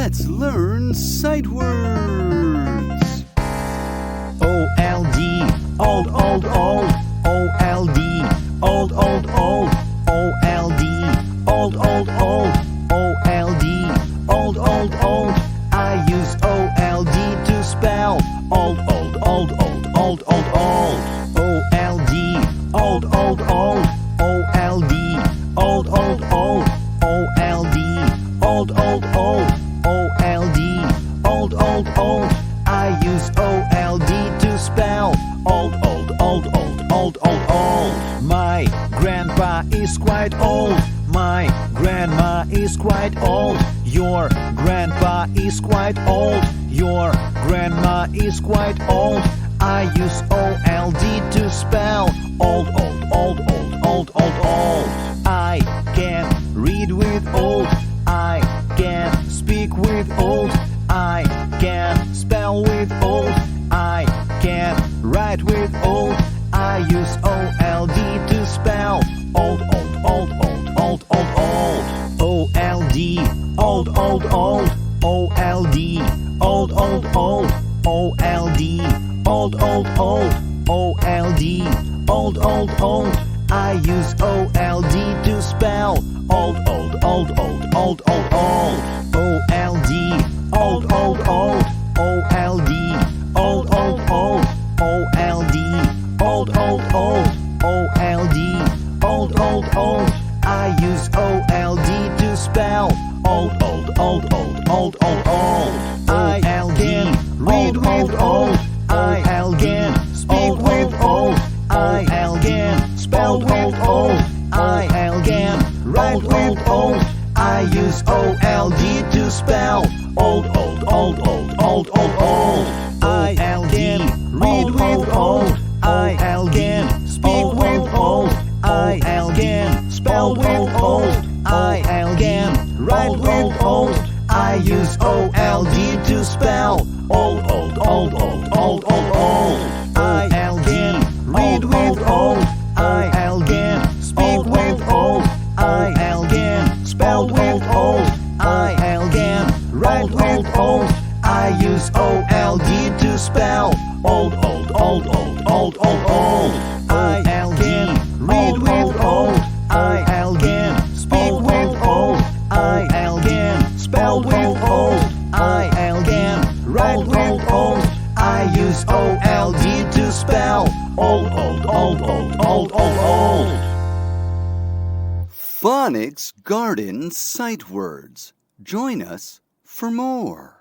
Let's learn sight words. O-L-D, old, old, old. O-L-D, old, old, old. O-L-D, old, old, old. O-L-D, old, old, old. I use O-L-D to spell old, old, old, old, old, old, old. O-L-D, old, old, old. O-L-D, old, old, old. O-L-D, old, old, old. O-L-D, old, old, old. I use O-L-D to spell old, old, old, old, old, old, old. My grandpa is quite old. My grandma is quite old. Your grandpa is quite old. Your grandma is quite old. I use O-L-D to spell old, old, old, old, old, old, old. I can read with old. I can speak with old. I can spell with old. I can write with old. I use O-L-D to spell old, old, old, old, old, old, old. O-L-D, old, old, old. O-L-D, old, old, old. O-L-D, old, old, old. O-L-D, old, old, old. I use O-L-D to spell old, old, old, old, old, old, old. O-L-D, old, old, old. O-L-D, old, old, old. O-L-D, old, old, old. O-L-D, old, old, old. I use O-L-D to spell old, old, old, old, old, old, old. I can read with old. I can speak with old. I can spell with old. I can write with old. I use O-L-D to spell old, old, old, old, old, old, old. I can read with old. I can speak with old. I can spell with old. I can write with old. I use O-L-D to spell old, old, old, old, old, old, old. I can read with old. I can speak with old. I can spell with old. I can write with old. I use O-L-D to spell old, old, old, old, old, old, old. I can read with old. I can speak with old. I can spell with old. I can write with old. I use O-L-D to spell old, old, old, old, old, old, old. Phonics Garden sight words. Join us for more.